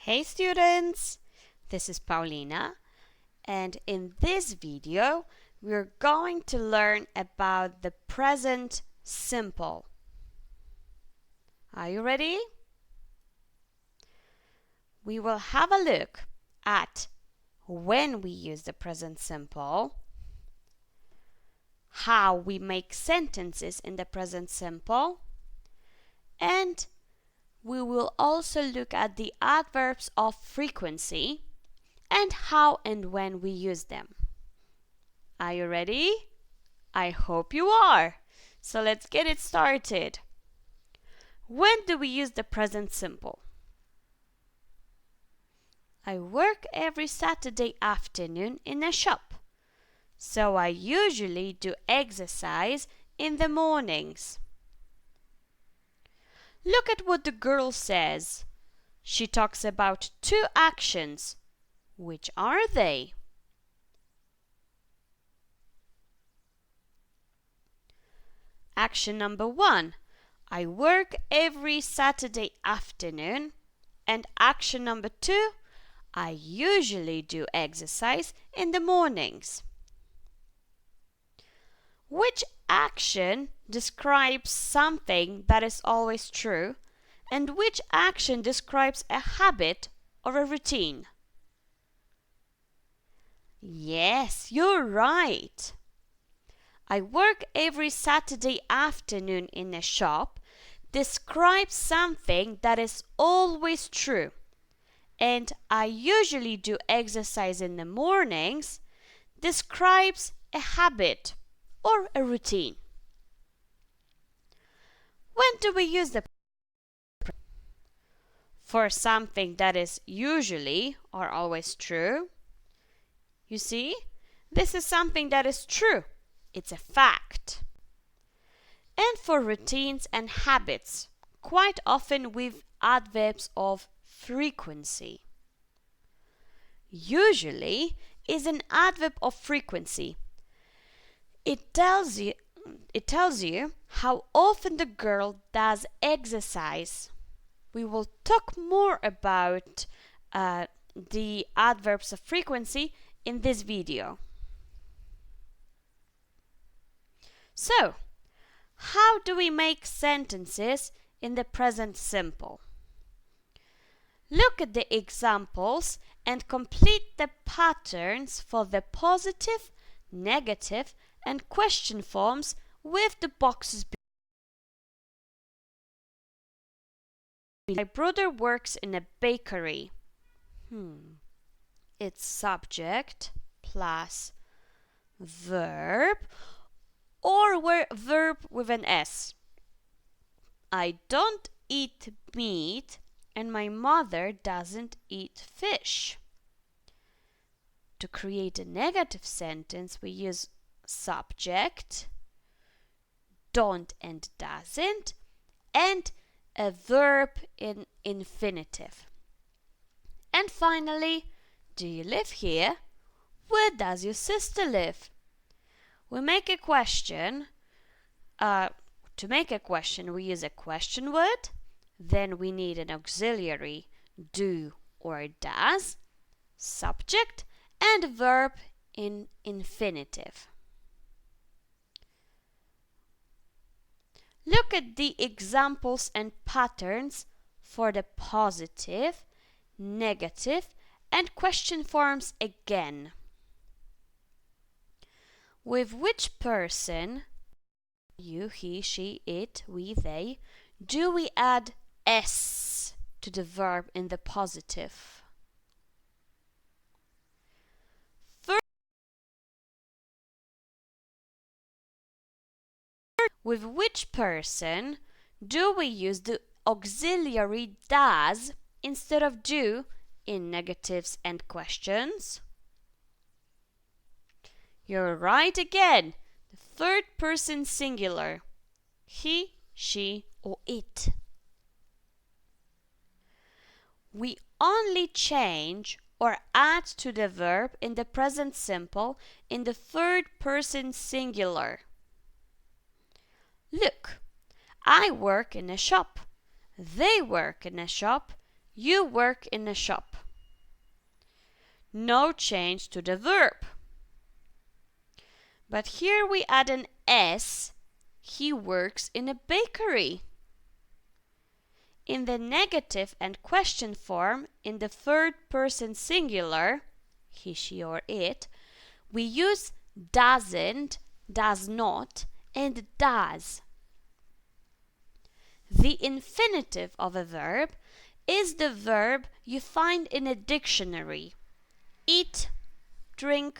Hey students, this is Paulina, and in this video we're going to learn about the present simple. Are you ready? We will have a look at when we use the present simple, how we make sentences in the present simple, and we will also look at the adverbs of frequency and how and when we use them. Are you ready? I hope you are. So let's get it started. When do we use the present simple? I work every Saturday afternoon in a shop, so I usually do exercise in the mornings. Look at what the girl says. She talks about two actions. Which are they? Action number 1. I work every Saturday afternoon. And action number 2. I usually do exercise in the mornings. Which action describes something that is always true, and which action describes a habit or a routine? Yes, you're right. I work every Saturday afternoon in a shop describes something that is always true, and I usually do exercise in the mornings describes a habit or a routine. When do we use the for something that is usually or always true? You see, this is something that is true. It's a fact. And for routines and habits, quite often with adverbs of frequency. Usually is an adverb of frequency. It tells you how often the girl does exercise. We will talk more about the adverbs of frequency in this video. So, how do we make sentences in the present simple? Look at the examples and complete the patterns for the positive, negative, and question forms with the boxes below. My brother works in a bakery. It's subject plus verb, or verb with an S. I don't eat meat and my mother doesn't eat fish. To create a negative sentence, we use subject, don't and doesn't, and a verb in infinitive. And finally, do you live here? Where does your sister live? We make a question. To make a question, we use a question word. Then we need an auxiliary, do or does, subject, and a verb in infinitive. Look at the examples and patterns for the positive, negative, and question forms again. With which person, you, he, she, it, we, they, do we add S to the verb in the positive? With which person do we use the auxiliary does instead of do in negatives and questions? You're right again. The third person singular. He, she, or it. We only change or add to the verb in the present simple in the third person singular. Look, I work in a shop. They work in a shop. You work in a shop. No change to the verb. But here we add an S. He works in a bakery. In the negative and question form, in the third person singular, he, she, or it, we use doesn't, does not, and does. The infinitive of a verb is the verb you find in a dictionary. Eat, drink,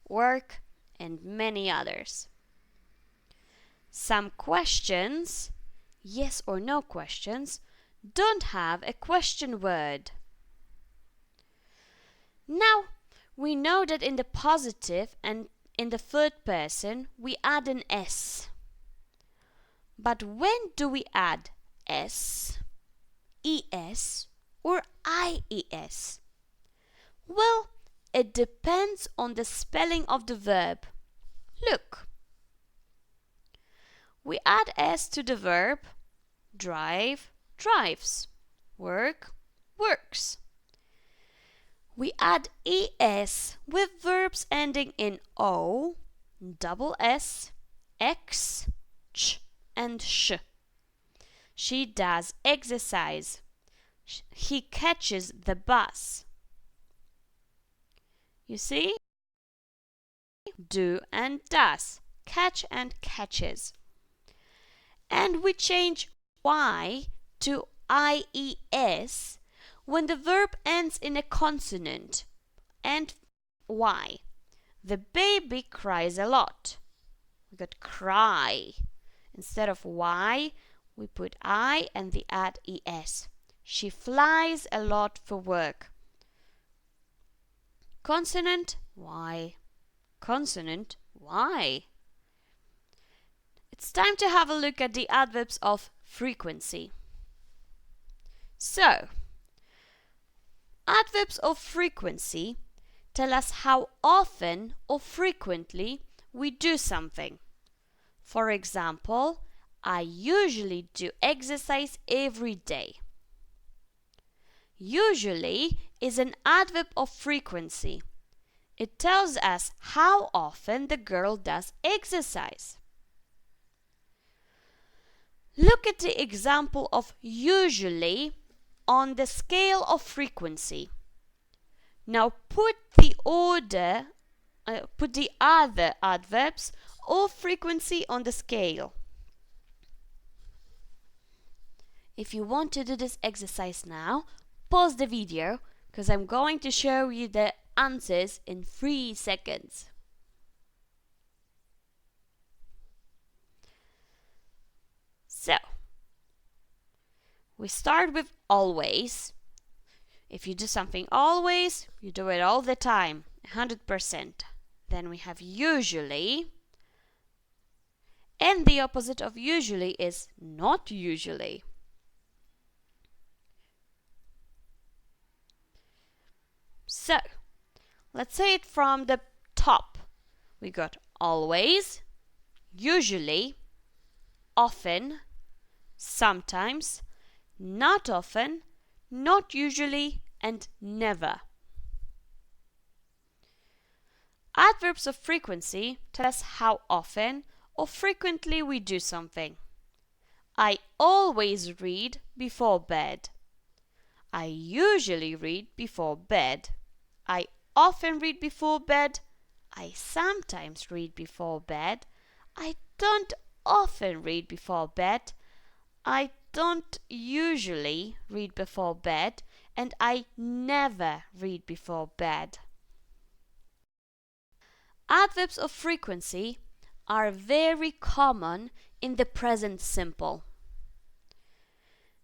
work, and many others. Some questions, yes or no questions, don't have a question word. Now, we know that in the positive and in the third person we add an S. But when do we add S, ES, or IES? Well, it depends on the spelling of the verb. Look. We add S to the verb drive, drives, work, works. We add ES with verbs ending in O, double S, X, ch, and sh. She does exercise. He catches the bus. You see? Do and does. Catch and catches. And we change Y to IES when the verb ends in a consonant. And Y. The baby cries a lot. We got cry. Instead of Y, we put I and the add ES. She flies a lot for work. Consonant, Y. Consonant, Y. It's time to have a look at the adverbs of frequency. So, adverbs of frequency tell us how often or frequently we do something. For example, I usually do exercise every day. Usually is an adverb of frequency. It tells us how often the girl does exercise. Look at the example of usually on the scale of frequency. Now put the other adverbs of frequency on the scale. If you want to do this exercise now, pause the video because I'm going to show you the answers in 3 seconds. So, we start with always. If you do something always, you do it all the time, 100%. Then we have usually. And the opposite of usually is not usually. So, let's say it from the top. We got always, usually, often, sometimes, not often, not usually, and never. Adverbs of frequency tell us how often or frequently we do something. I always read before bed. I usually read before bed. I often read before bed. I sometimes read before bed. I don't often read before bed. I don't usually read before bed. And I never read before bed. Adverbs of frequency are very common in the present simple.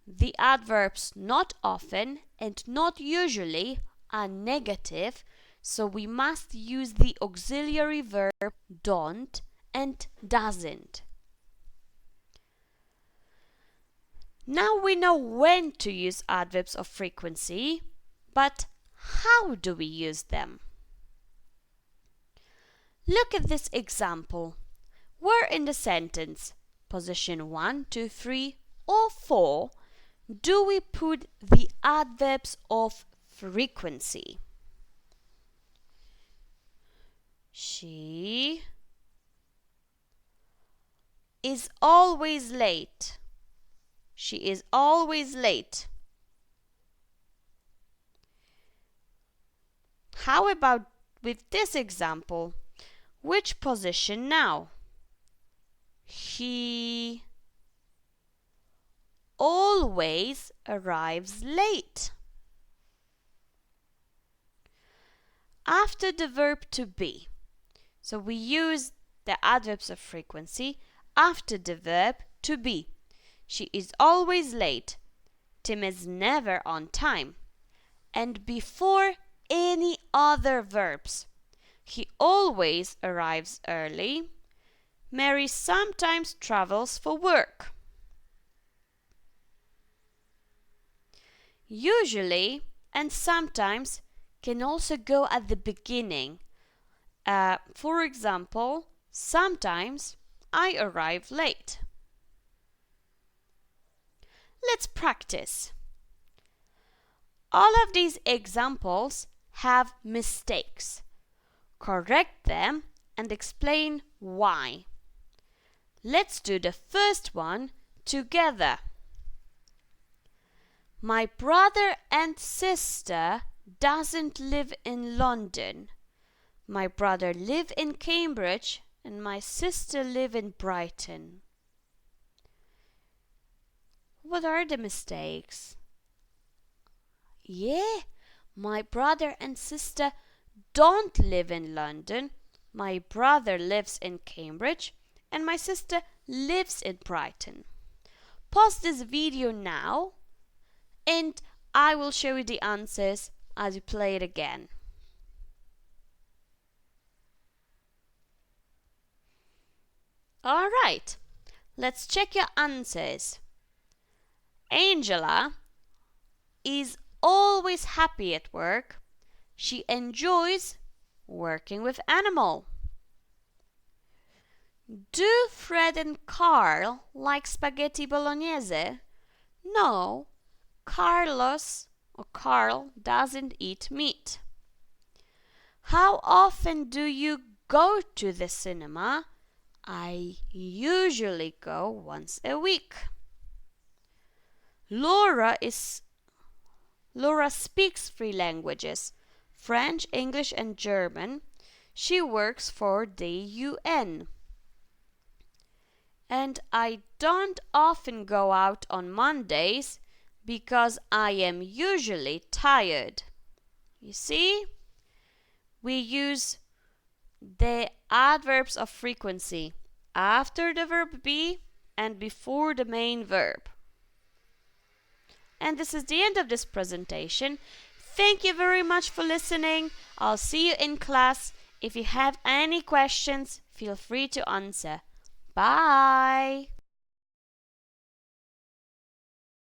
The adverbs not often and not usually are negative, so we must use the auxiliary verb don't and doesn't. Now we know when to use adverbs of frequency, but how do we use them? Look at this example. Where in the sentence, position 1, 2, 3, or 4, do we put the adverbs of frequency? She is always late. She is always late. How about with this example? Which position now? He always arrives late. After the verb to be. So we use the adverbs of frequency after the verb to be. She is always late. Tim is never on time. And before any other verbs. He always arrives early. Mary sometimes travels for work. Usually and sometimes can also go at the beginning. For example, sometimes I arrive late. Let's practice. All of these examples have mistakes. Correct them and explain why. Let's do the first one together. My brother and sister doesn't live in London. My brother live in Cambridge and my sister live in Brighton. What are the mistakes? Yeah, my brother and sister don't live in London. My brother lives in Cambridge and my sister lives in Brighton. Pause this video now and I will show you the answers as you play it again. Alright, let's check your answers. Angela is always happy at work. She enjoys working with animals. Do Fred and Carl like spaghetti bolognese? No, Carl doesn't eat meat. How often do you go to the cinema? I usually go once a week. Laura speaks 3 languages, French, English and German. She works for the UN. And I don't often go out on Mondays because I am usually tired. You see? We use the adverbs of frequency after the verb be and before the main verb. And this is the end of this presentation. Thank you very much for listening. I'll see you in class. If you have any questions, feel free to answer. Bye!